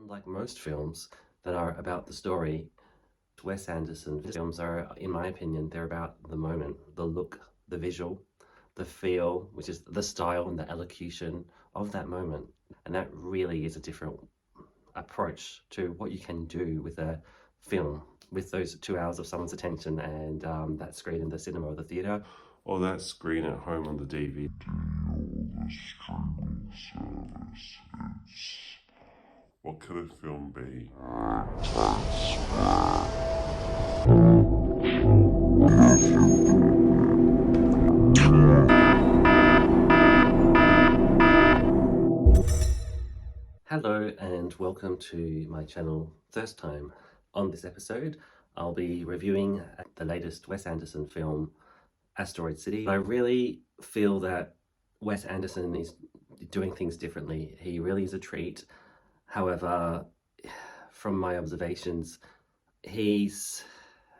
Unlike most films that are about the story, Wes Anderson films are, in my opinion, they're about the moment, the look, the visual, the feel, which is the style and the elocution of that moment. And that really is a different approach to what you can do with a film, with those 2 hours of someone's attention and that screen in the cinema or the theatre. Or that screen at home on the DVD. Or the streaming service. What could a film be? Hello and welcome to my channel Thirstime. On this episode, I'll be reviewing the latest Wes Anderson film, Asteroid City. I really feel that Wes Anderson is doing things differently. He really is a treat. However, from my observations, he's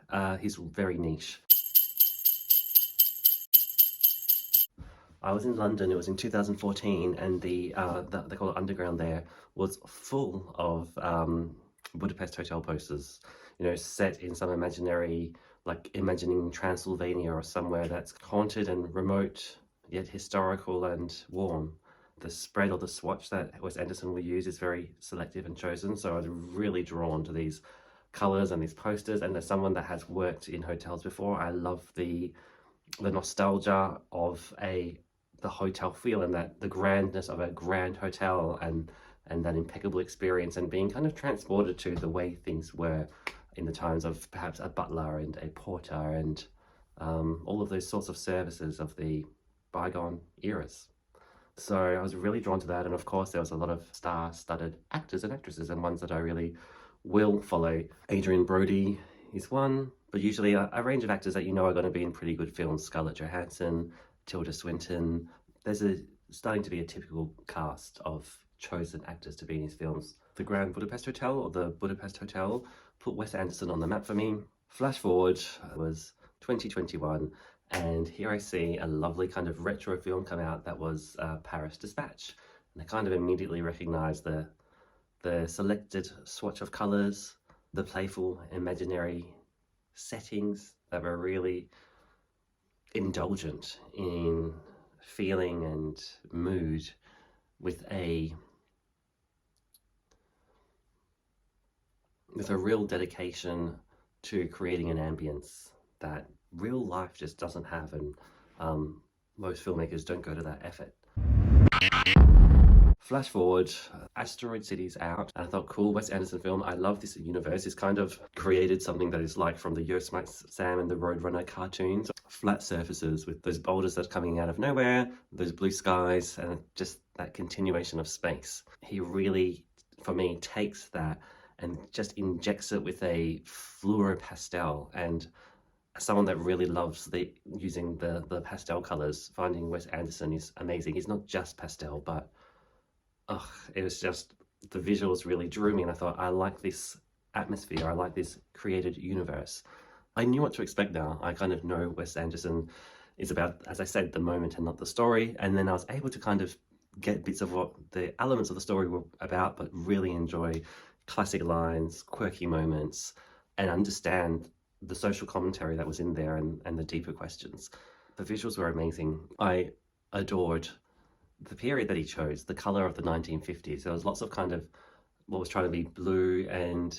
very niche. I was in London, it was in 2014, and they call it Underground there, was full of Budapest Hotel posters, you know, set in some imaginary, like imagining Transylvania or somewhere that's haunted and remote, yet historical and warm. The spread or the swatch that Wes Anderson will use is very selective and chosen, so I was really drawn to these colours and these posters, and as someone that has worked in hotels before, I love the nostalgia of the hotel feel and the grandness of a grand hotel and that impeccable experience, and being kind of transported to the way things were in the times of perhaps a butler and a porter and all of those sorts of services of the bygone eras. So I was really drawn to that, and of course there was a lot of star-studded actors and actresses, and ones that I really will follow. Adrian Brody is one, but usually a range of actors that you know are going to be in pretty good films. Scarlett Johansson, Tilda Swinton. There's starting to be a typical cast of chosen actors to be in his films. The Grand Budapest Hotel, or the Budapest Hotel, put Wes Anderson on the map for me. Flash forward, was 2021, and here I see a lovely kind of retro film come out that was Paris Dispatch. And I kind of immediately recognized the selected swatch of colors, the playful imaginary settings that were really indulgent in feeling and mood, with a real dedication to creating an ambience that real life just doesn't have, and most filmmakers don't go to that effort. Flash forward, Asteroid City's out, and I thought, cool, Wes Anderson film. I love this universe. It's kind of created something that is like from the Yosemite Sam and the Roadrunner cartoons. Flat surfaces with those boulders that are coming out of nowhere, those blue skies, and just that continuation of space. He really, for me, takes that and just injects it with a fluoro pastel. And as someone that really loves using the pastel colors, finding Wes Anderson is amazing. He's not just pastel, but it was just, the visuals really drew me, and I thought, I like this atmosphere, I like this created universe. I knew what to expect now. I kind of know Wes Anderson is about, as I said, the moment and not the story, and then I was able to kind of get bits of what the elements of the story were about, but really enjoy classic lines, quirky moments, and understand the social commentary that was in there and the deeper questions. The visuals were amazing. I adored the period that he chose, the color of the 1950s. There was lots of kind of what was trying to be blue and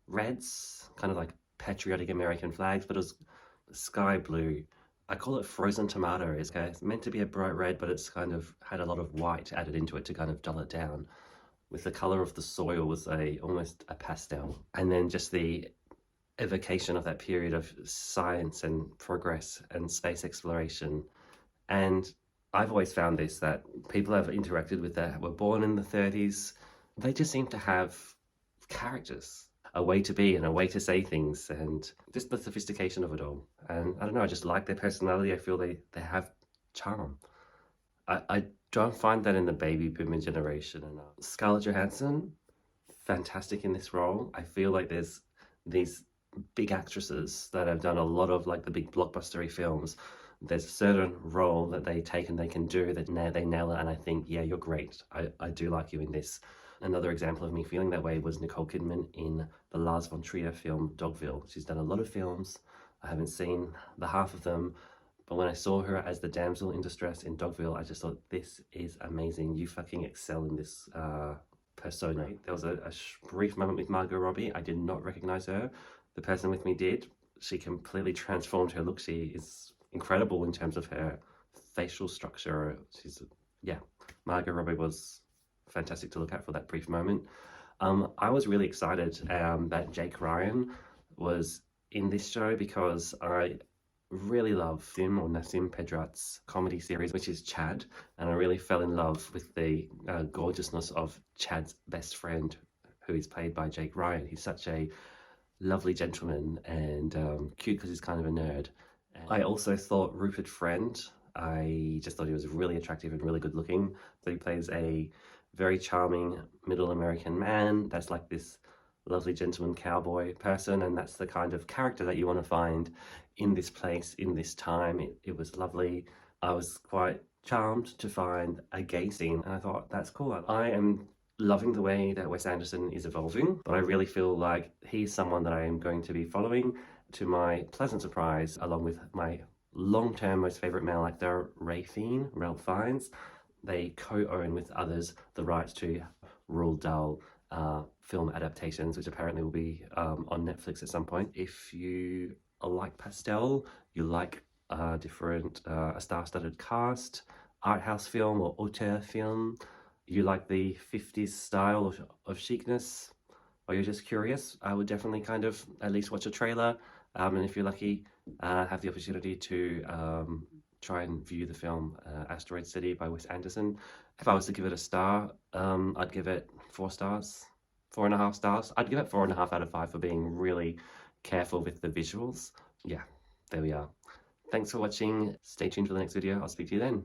reds, kind of like patriotic American flags, but it was sky blue. I call it frozen tomato. It's meant to be a bright red, but it's kind of had a lot of white added into it to kind of dull it down. With the color of the soil was almost a pastel. And then just the evocation of that period of science and progress and space exploration. And I've always found this, that people I've interacted with that were born in the 30s, they just seem to have characters, a way to be and a way to say things, and just the sophistication of it all. And I don't know, I just like their personality. I feel they have charm. I don't find that in the baby boomer generation enough. Scarlett Johansson, fantastic in this role. I feel like there's these big actresses that have done a lot of like the big blockbustery films. There's a certain role that they take and they can do that, they nail it, and I think, yeah, you're great. I do like you in this. Another example of me feeling that way was Nicole Kidman in the Lars von Trier film Dogville. She's done a lot of films. I haven't seen the half of them, but when I saw her as the damsel in distress in Dogville, I just thought, this is amazing. You fucking excel in this persona. There was a brief moment with Margot Robbie. I did not recognize her. The person with me did. She completely transformed her look. She is incredible in terms of her facial structure. Yeah, Margot Robbie was fantastic to look at for that brief moment. I was really excited that Jake Ryan was in this show because I really love Nassim Pedrat's comedy series, which is Chad, and I really fell in love with the gorgeousness of Chad's best friend, who is played by Jake Ryan. He's such a lovely gentleman and cute because he's kind of a nerd. And I also thought Rupert Friend, I just thought he was really attractive and really good looking. So he plays a very charming middle American man that's like this lovely gentleman cowboy person, and that's the kind of character that you want to find in this place, in this time. It was lovely. I was quite charmed to find a gay scene, and I thought, that's cool. I am loving the way that Wes Anderson is evolving, but I really feel like he's someone that I am going to be following, to my pleasant surprise, along with my long-term most favorite male actor, Ralph Fiennes. They co-own with others the rights to Roald Dahl film adaptations, which apparently will be on Netflix at some point. If you like pastel, you like a star-studded cast, art house film or auteur film, you like the 50s style of chicness, or you're just curious, I would definitely kind of at least watch a trailer, and if you're lucky, have the opportunity to try and view the film Asteroid City by Wes Anderson. If I was to give it a star, I'd give it 4 stars, 4.5 stars. I'd give it 4.5 out of 5 for being really careful with the visuals. Yeah, there we are. Thanks for watching. Stay tuned for the next video. I'll speak to you then.